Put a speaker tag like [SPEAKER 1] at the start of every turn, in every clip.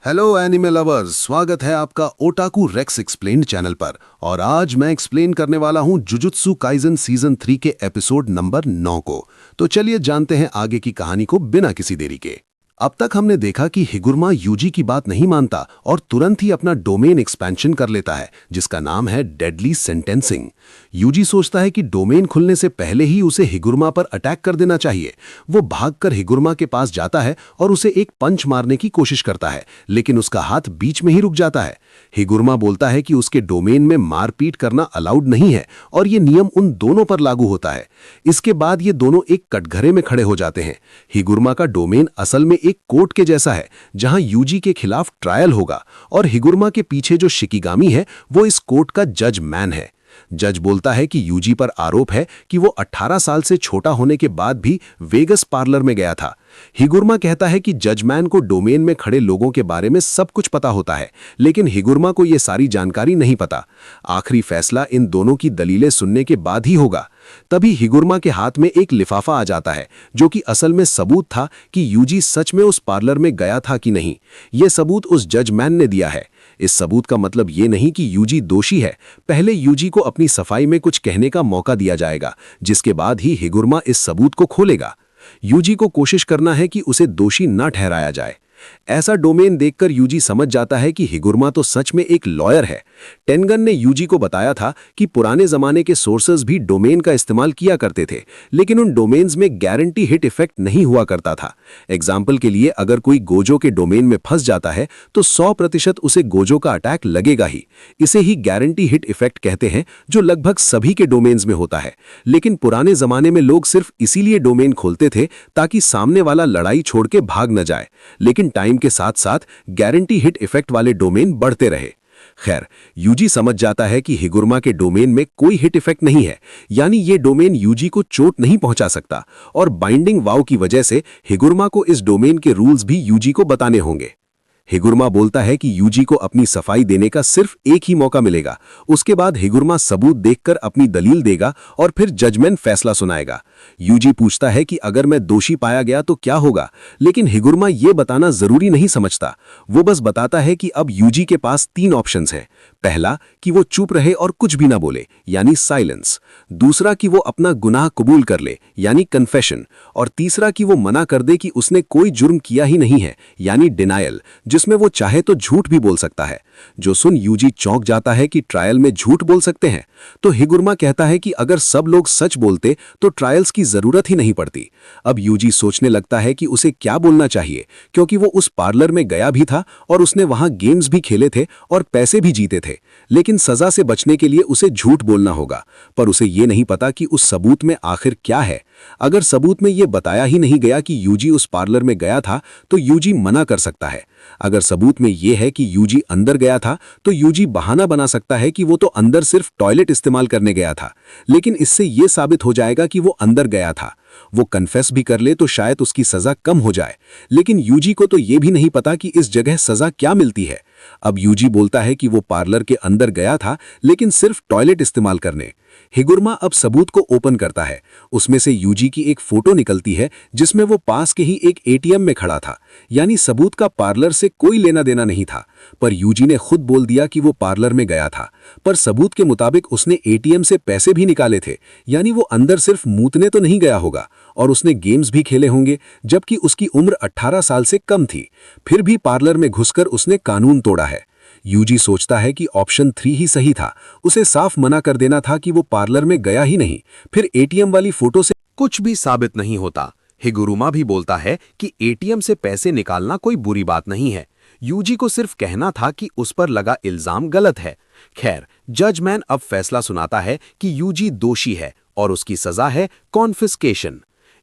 [SPEAKER 1] Hello anime lovers, स्वागत है आपका ओटाकू रेक्स एक्सप्लेन्ड चैनल पर। और आज मैं एक्सप्लेन करने वाला हूं जुजुत्सु काइजन सीजन 3 के एपिसोड नंबर 9 को। तो चलिए जानते हैं आगे की कहानी को बिना किसी देरी के। अब तक हमने देखा कि हिगुरमा यूजी की बात नहीं मानता और तुरंत ही अपना डोमेन एक्सपेंशन कर लेता है, जिसका नाम है डेडली सेंटेंसिंग। यूजी सोचता है कि डोमेन खुलने से पहले ही उसे हिगुरमा पर अटैक कर देना चाहिए। वो भागकर हिगुरमा के पास जाता है और उसे एक पंच मारने की कोशिश करता है, लेकिन उसका हाथ बीच में ही रुक जाता है। हिगुरमा बोलता है कि उसके डोमेन में मारपीट करना अलाउड नहीं है और ये नियम उन दोनों पर लागू होता है। इसके बाद ये दोनों एक कटघरे में खड़े हो जाते हैं। हिगुरमा का डोमेन असल में एक कोर्ट के जैसा है, जहां यूजी के खिलाफ ट्रायल होगा, और हिगुरमा के पीछे जो शिकिगामी है वो इस कोर्ट का जज मैन है। जज बोलता है कि यूजी पर आरोप है कि वो 18 साल से छोटा होने के बाद भी वेगस पार्लर में गया था। हिगुरमा कहता है कि जजमैन को डोमेन में खड़े लोगों के बारे में सब कुछ पता होता है, लेकिन हिगुरमा को यह सारी जानकारी नहीं पता। आखिरी फैसला इन दोनों की दलीलें सुनने के बाद ही होगा। तभी हिगुरमा के हाथ में एक लिफाफा आ जाता है, जो कि असल में सबूत था कि यूजी सच में उस पार्लर में गया था कि नहीं। यह सबूत उस जजमैन ने दिया है। इस सबूत का मतलब ये नहीं कि यूजी दोषी है। पहले यूजी को अपनी सफाई में कुछ कहने का मौका दिया जाएगा, जिसके बाद ही हिगुरमा इस सबूत को खोलेगा। यूजी को कोशिश करना है कि उसे दोषी न ठहराया जाए। ऐसा डोमेन देखकर यूजी समझ जाता है कि हिगुरमा तो सच में एक लॉयर है। टेनगन ने यूजी को बताया था कि पुराने जमाने के सोर्सेज भी डोमेन का इस्तेमाल किया करते थे, लेकिन उन डोमेन्स में गारंटी हिट इफेक्ट नहीं हुआ करता था। एग्जाम्पल के लिए, अगर कोई गोजो के डोमेन में फंस जाता है तो 100% उसे गोजो का अटैक लगेगा ही। इसे ही गारंटी हिट इफेक्ट कहते हैं, जो लगभग सभी के डोमेन्स में होता है। लेकिन पुराने जमाने में लोग सिर्फ इसीलिए डोमेन खोलते थे ताकि सामने वाला लड़ाई छोड़ के भाग न जाए। लेकिन टाइम के साथ साथ गारंटी हिट इफेक्ट वाले डोमेन बढ़ते रहे। खैर, यूजी समझ जाता है कि हिगुरमा के डोमेन में कोई हिट इफेक्ट नहीं है, यानी ये डोमेन यूजी को चोट नहीं पहुंचा सकता, और बाइंडिंग वाव की वजह से हिगुरमा को इस डोमेन के रूल्स भी यूजी को बताने होंगे। हिगुरमा बोलता है कि यूजी को अपनी सफाई देने का सिर्फ एक ही मौका मिलेगा। उसके बाद हिगुरमा सबूत देखकर अपनी दलील देगा और फिर जजमेंट फैसला सुनाएगा। यूजी पूछता है कि अगर मैं दोषी पाया गया तो क्या होगा, लेकिन हिगुरमा ये बताना जरूरी नहीं समझता। वो बस बताता है कि अब यूजी के पास 3 ऑप्शंस हैं। पहला, कि वो चुप रहे और कुछ भी ना बोले, यानी साइलेंस। दूसरा, कि वो अपना गुनाह कबूल कर ले, यानी कन्फेशन। और तीसरा, कि वो मना कर दे कि उसने कोई जुर्म किया ही नहीं है, यानी डिनायल, जिसमें वो चाहे तो झूठ भी बोल सकता है। जो सुन यूजी चौंक जाता है कि ट्रायल में झूठ बोल सकते हैं। तो हिगुरमा कहता है कि अगर सब लोग सच बोलते तो ट्रायल्स की जरूरत ही नहीं पड़ती। अब यूजी सोचने लगता है कि उसे क्या बोलना चाहिए, क्योंकि वो उस पार्लर में गया भी था और उसने वहां गेम्स भी खेले थे और पैसे भी जीते थे। लेकिन सजा से बचने के लिए उसे झूठ बोलना होगा, पर उसे ये नहीं पता कि उस सबूत में आखिर क्या है। अगर सबूत में ये बताया ही नहीं गया कि यूजी उस पार्लर में गया था, तो यूजी मना कर सकता है। अगर सबूत में यह है कि यूजी अंदर गया था, तो यूजी बहाना बना सकता है कि वो तो अंदर सिर्फ टॉयलेट इस्तेमाल करने गया था। लेकिन इससे यह साबित हो जाएगा कि वो अंदर गया था। वो कन्फेस भी कर ले तो शायद उसकी सजा कम हो जाए। लेकिन यूजी को तो यह भी नहीं पता कि इस जगह सजा क्या मिलती है। अब यूजी बोलता है कि वो पार्लर के अंदर गया था, लेकिन सिर्फ टॉयलेट इस्तेमाल करने। हिगुरमा अब सबूत को ओपन करता है। उसमें से यूजी की एक फोटो निकलती है, जिसमें वो पास के ही एक एटीएम में खड़ा था, यानी सबूत का पार्लर से कोई लेना देना नहीं था। पर यूजी ने खुद बोल दिया कि वो पार्लर में गया था, पर सबूत के मुताबिक उसने एटीएम से पैसे भी निकाले थे, यानी वो अंदर सिर्फ मूतने तो नहीं गया होगा, और उसने गेम्स भी खेले होंगे, जबकि उसकी उम्र 18 साल से कम थी। फिर भी पार्लर में घुसकर उसने कानून तोड़ा है। यूजी सोचता है कि ऑप्शन 3 ही सही था। उसे साफ मना कर देना था कि वो पार्लर में गया ही नहीं। फिर एटीएम वाली फोटो से
[SPEAKER 2] कुछ भी साबित नहीं होता। हिगुरमा भी बोलता है कि एटीएम से पैसे निकालना कोई बुरी बात नहीं है। यूजी को सिर्फ कहना था कि उस पर लगा इल्जाम गलत है। खैर, जजमैन अब फैसला सुनाता है कि यूजी दोषी है और उसकी सजा है कॉन्फिस्केशन।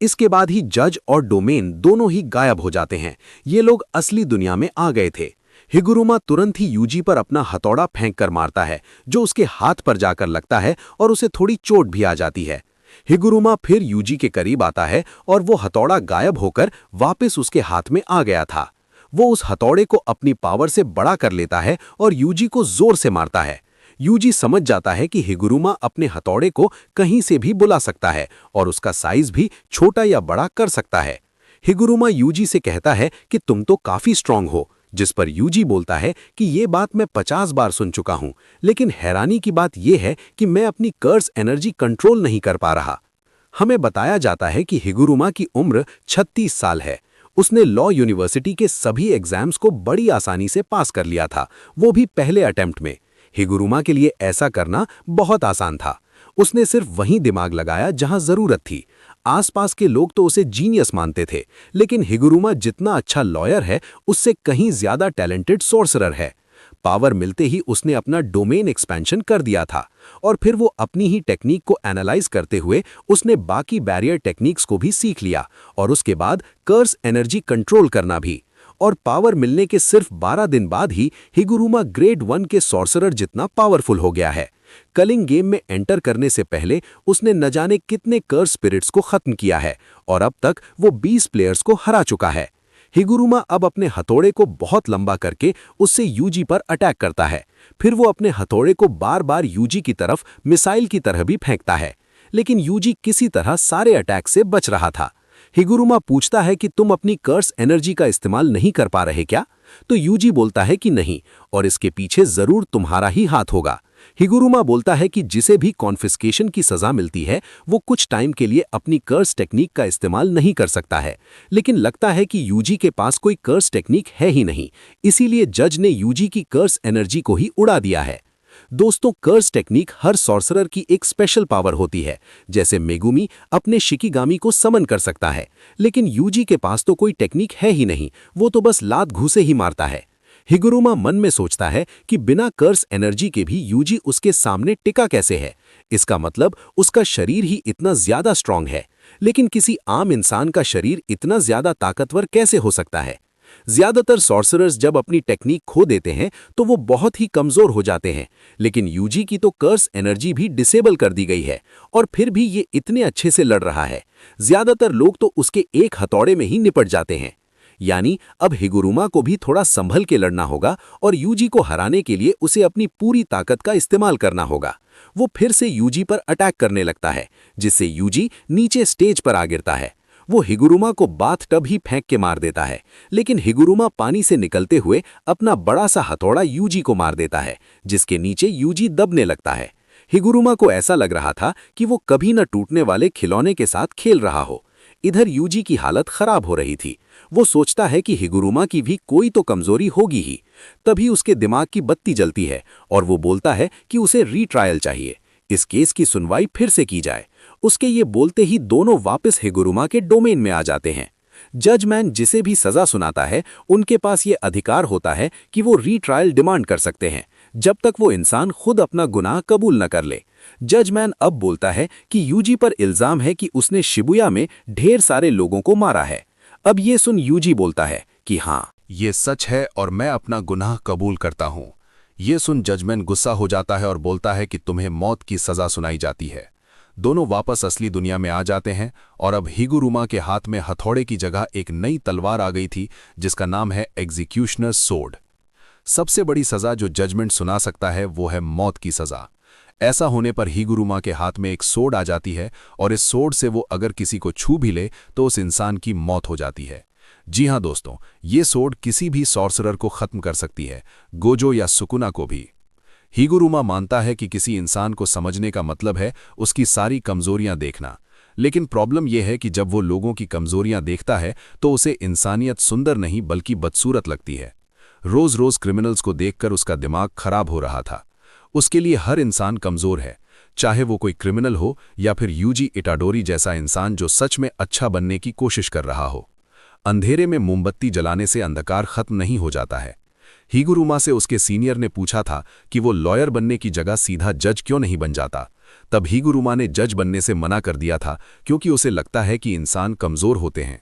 [SPEAKER 2] इसके बाद ही जज और डोमेन दोनों ही गायब हो जाते हैं। ये लोग असली दुनिया में आ गए थे। हिगुरमा तुरंत ही यूजी पर अपना हथौड़ा फेंक कर मारता है, जो उसके हाथ पर जाकर लगता है और उसे थोड़ी चोट भी आ जाती है। हिगुरमा फिर यूजी के करीब आता है और वो हथौड़ा गायब होकर वापस उसके हाथ में आ गया था। वो उस हथौड़े को अपनी पावर से बड़ा कर लेता है और यूजी को जोर से मारता है। यूजी समझ जाता है कि हिगुरमा अपने हथौड़े को कहीं से भी बुला सकता है और उसका साइज भी छोटा या बड़ा कर सकता है। हिगुरमा यूजी से कहता है कि तुम तो काफी स्ट्रांग हो, जिस पर यूजी बोलता है कि ये बात मैं 50 बार सुन चुका हूं, लेकिन हैरानी की बात यह है कि मैं अपनी कर्स एनर्जी कंट्रोल नहीं कर पा रहा। हमें बताया जाता है कि हिगुरुमा की उम्र 36 साल है। उसने लॉ यूनिवर्सिटी के सभी एग्जाम्स को बड़ी आसानी से पास कर लिया था, वो भी पहले अटेम्प्ट में। हिगुरुमा के लिए ऐसा करना बहुत आसान था। उसने सिर्फ वहीं दिमाग लगाया जहां जरूरत थी। आसपास के लोग तो उसे जीनियस मानते थे, लेकिन हिगुरुमा जितना अच्छा लॉयर है, उससे कहीं ज्यादा टैलेंटेड सोर्सरर है। पावर मिलते ही उसने अपना डोमेन एक्सपेंशन कर दिया था, और फिर वो अपनी ही टेक्निक को एनालाइज करते हुए उसने बाकी बैरियर टेक्निक्स को भी सीख लिया, और उसके बाद कर्स एनर्जी कंट्रोल करना भी। और पावर मिलने के सिर्फ 12 दिन बाद ही हिगुरुमा ग्रेड 1 के सॉर्सरर जितना पावरफुल हो गया है। कलिंग गेम में एंटर करने से पहले उसने न जाने कितने कर्स स्पिरिट्स को खत्म किया है, और अब तक वो 20 प्लेयर्स को हरा चुका है। हिगुरुमा अब अपने हथौड़े को बहुत लंबा करके उससे यूजी पर अटैक करता है। फिर वो अपने हथौड़े को बार बार यूजी की तरफ मिसाइल की तरह भी फेंकता है, लेकिन यूजी किसी तरह सारे अटैक से बच रहा था। हिगुरुमा पूछता है कि तुम अपनी कर्स एनर्जी का इस्तेमाल नहीं कर पा रहे क्या? तो यूजी बोलता है कि नहीं, और इसके पीछे जरूर तुम्हारा ही हाथ होगा। हिगुरुमा बोलता है कि जिसे भी कॉन्फिस्केशन की सजा मिलती है, वो कुछ टाइम के लिए अपनी कर्स टेक्निक का इस्तेमाल नहीं कर सकता है, लेकिन लगता है कि यूजी के पास कोई कर्स टेक्निक है ही नहीं, इसीलिए जज ने यूजी की कर्स एनर्जी को ही उड़ा दिया है। दोस्तों, कर्स टेक्निक हर सॉर्सरर की एक स्पेशल पावर होती है। जैसे मेगुमी अपने शिकिगामी को समन कर सकता है, लेकिन यूजी के पास तो कोई टेक्निक है ही नहीं, वो तो बस लात घूसे ही मारता है। हिगुरुमा मन में सोचता है कि बिना कर्स एनर्जी के भी यूजी उसके सामने टिका कैसे है। इसका मतलब उसका शरीर ही इतना ज्यादा स्ट्रांग है, लेकिन किसी आम इंसान का शरीर इतना ज्यादा ताकतवर कैसे हो सकता है? ज्यादातर सॉर्सरर्स जब अपनी टेक्निक खो देते हैं तो वो बहुत ही कमजोर हो जाते हैं, लेकिन यूजी की तो कर्स एनर्जी भी डिसेबल कर दी गई है, और फिर भी ये इतने अच्छे से लड़ रहा है। ज्यादातर लोग तो उसके एक हथौड़े में ही निपट जाते हैं। यानी अब हिगुरुमा को भी थोड़ा संभल के लड़ना होगा, और यूजी को हराने के लिए उसे अपनी पूरी ताकत का इस्तेमाल करना होगा। वो फिर से यूजी पर अटैक करने लगता है, जिससे यूजी नीचे स्टेज पर आ गिरता है। वो हिगुरुमा को बाथ टब ही फेंक के मार देता है, लेकिन हिगुरुमा पानी से निकलते हुए अपना बड़ा सा हथौड़ा यूजी को मार देता है, जिसके नीचे यूजी दबने लगता है। हिगुरुमा को ऐसा लग रहा था कि वो कभी न टूटने वाले खिलौने के साथ खेल रहा हो। इधर यूजी की हालत खराब हो रही थी। वो सोचता है कि हिगुरुमा की भी कोई तो कमजोरी होगी ही। तभी उसके दिमाग की बत्ती जलती है, और वो बोलता है कि उसे रीट्रायल चाहिए, इस केस की सुनवाई फिर से की जाए। उसके ये बोलते ही दोनों वापस हिगुरुमा के डोमेन में आ जाते हैं। जजमैन जिसे भी सजा सुनाता है, उनके पास ये अधिकार होता है कि वो रीट्रायल डिमांड कर सकते हैं, जब तक वो इंसान खुद अपना गुनाह कबूल न कर ले। जजमैन अब बोलता है कि यूजी पर इल्जाम है कि उसने शिबुया में ढेर सारे लोगों को मारा है। अब ये सुन यूजी बोलता है कि हाँ,
[SPEAKER 3] ये सच है और मैं अपना गुनाह कबूल करता हूं। ये सुन जजमैन गुस्सा हो जाता है और बोलता है कि तुम्हें मौत की सजा सुनाई जाती है। दोनों वापस असली दुनिया में आ जाते हैं, और अब हिगुरुमा के हाथ में हथौड़े की जगह एक नई तलवार आ गई थी, जिसका नाम है एग्जीक्यूशनर्स सोर्ड। सबसे बड़ी सजा जो जजमेंट सुना सकता है वो है मौत की सजा। ऐसा होने पर हिगुरुमा के हाथ में एक सोर्ड आ जाती है, और इस सोर्ड से वो अगर किसी को छू भी ले तो उस इंसान की मौत हो जाती है। जी हाँ दोस्तों, ये सोर्ड किसी भी सॉर्सरर को खत्म कर सकती है, गोजो या सुकुना को भी। हिगुरुमा मानता है कि किसी इंसान को समझने का मतलब है उसकी सारी कमजोरियां देखना, लेकिन प्रॉब्लम यह है कि जब वो लोगों की कमजोरियां देखता है तो उसे इंसानियत सुंदर नहीं बल्कि बदसूरत लगती है। रोज रोज क्रिमिनल्स को देखकर उसका दिमाग खराब हो रहा था। उसके लिए हर इंसान कमजोर है, चाहे वो कोई क्रिमिनल हो या फिर यूजी इटाडोरी जैसा इंसान जो सच में अच्छा बनने की कोशिश कर रहा हो। अंधेरे में मोमबत्ती जलाने से अंधकार खत्म नहीं हो जाता है। हिगुरुमा से उसके सीनियर ने पूछा था कि वो लॉयर बनने की जगह सीधा जज क्यों नहीं बन जाता। तब हिगुरुमा ने जज बनने से मना कर दिया था, क्योंकि उसे लगता है कि इंसान कमजोर होते हैं।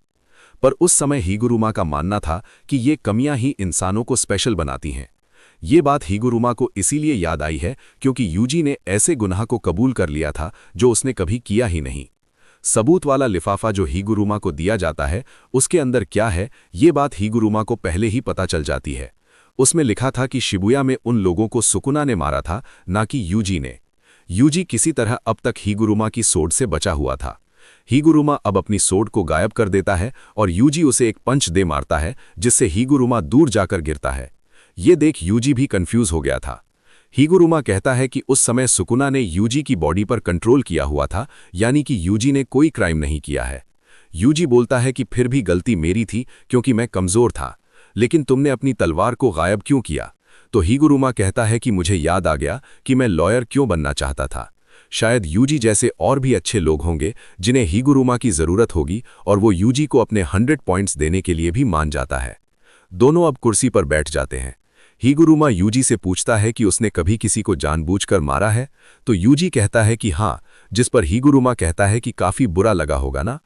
[SPEAKER 3] पर उस समय हिगुरुमा का मानना था कि ये कमियां ही इंसानों को स्पेशल बनाती हैं। ये बात हिगुरुमा को इसीलिए याद आई है क्योंकि यूजी ने ऐसे गुनाह को कबूल कर लिया था जो उसने कभी किया ही नहीं। सबूत वाला लिफाफा जो हिगुरुमा को दिया जाता है, उसके अंदर क्या है, ये बात हिगुरुमा को पहले ही पता चल जाती है। उसमें लिखा था कि शिबुया में उन लोगों को सुकुना ने मारा था, ना कि यूजी ने। यूजी किसी तरह अब तक हिगुरुमा की सोड से बचा हुआ था। हिगुरुमा अब अपनी सोड को गायब कर देता है और यूजी उसे एक पंच दे मारता है जिससे हिगुरुमा दूर जाकर गिरता है। ये देख यूजी भी कंफ्यूज हो गया था। हिगुरुमा कहता है कि उस समय सुकुना ने यूजी की बॉडी पर कंट्रोल किया हुआ था, यानी कि यूजी ने कोई क्राइम नहीं किया है। यूजी बोलता है कि फिर भी गलती मेरी थी क्योंकि मैं कमजोर था, लेकिन तुमने अपनी तलवार को गायब क्यों किया? तो हिगुरुमा कहता है कि मुझे याद आ गया कि मैं लॉयर क्यों बनना चाहता था। शायद यूजी जैसे और भी अच्छे लोग होंगे जिन्हें हिगुरुमा की जरूरत होगी और वो यूजी को अपने 100 पॉइंट्स देने के लिए भी मान जाता है। दोनों अब कुर्सी पर बैठ जाते हैं। हिगुरुमा यूजी से पूछता है कि उसने कभी किसी को जानबूझकर मारा है, तो यूजी कहता है कि हाँ, जिस पर हिगुरुमा कहता है कि काफी बुरा लगा होगा ना।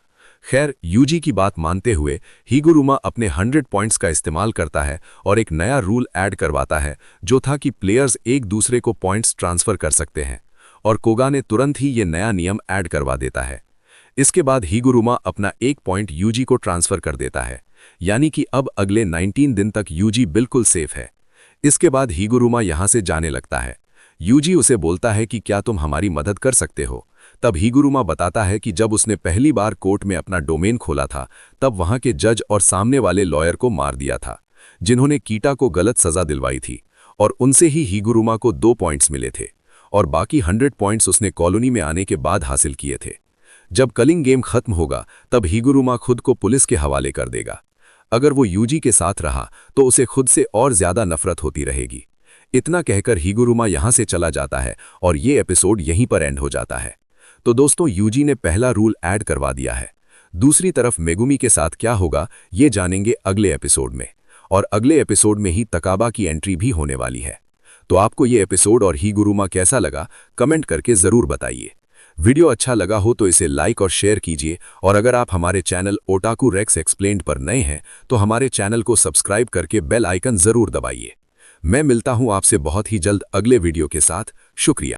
[SPEAKER 3] खैर, यूजी की बात मानते हुए हिगुरुमा अपने 100 पॉइंट्स का इस्तेमाल करता है और एक नया रूल ऐड करवाता है, जो था कि प्लेयर्स एक दूसरे को पॉइंट्स ट्रांसफर कर सकते हैं, और कोगा ने तुरंत ही ये नया नियम ऐड करवा देता है। इसके बाद हिगुरुमा अपना 1 पॉइंट यूजी को ट्रांसफर कर देता है, यानी कि अब अगले 19 दिन तक यूजी बिल्कुल सेफ है। इसके बाद हिगुरुमा यहां से जाने लगता है। यूजी उसे बोलता है कि क्या तुम हमारी मदद कर सकते हो? तब हिगुरुमा बताता है कि जब उसने पहली बार कोर्ट में अपना डोमेन खोला था, तब वहां के जज और सामने वाले लॉयर को मार दिया था, जिन्होंने कीटा को गलत सजा दिलवाई थी, और उनसे ही हिगुरुमा को 2 पॉइंट्स मिले थे, और बाकी 100 पॉइंट्स उसने कॉलोनी में आने के बाद हासिल किए थे। जब कलिंग गेम खत्म होगा, तब हिगुरुमा खुद को पुलिस के हवाले कर देगा। अगर वो यूजी के साथ रहा तो उसे खुद से और ज्यादा नफरत होती रहेगी। इतना कहकर हिगुरुमा यहां से चला जाता है और ये एपिसोड यहीं पर एंड हो जाता है। तो दोस्तों, यूजी ने पहला रूल ऐड करवा दिया है। दूसरी तरफ मेगुमी के साथ क्या होगा, ये जानेंगे अगले एपिसोड में, और अगले एपिसोड में ही तकाबा की एंट्री भी होने वाली है। तो आपको ये एपिसोड और हिगुरुमा कैसा लगा, कमेंट करके जरूर बताइए। वीडियो अच्छा लगा हो तो इसे लाइक और शेयर कीजिए, और अगर आप हमारे चैनल ओटाकू रेक्स एक्सप्लेन्ड पर नए हैं तो हमारे चैनल को सब्सक्राइब करके बेल आइकन जरूर दबाइए। मैं मिलता हूं आपसे बहुत ही जल्द अगले वीडियो के साथ। शुक्रिया।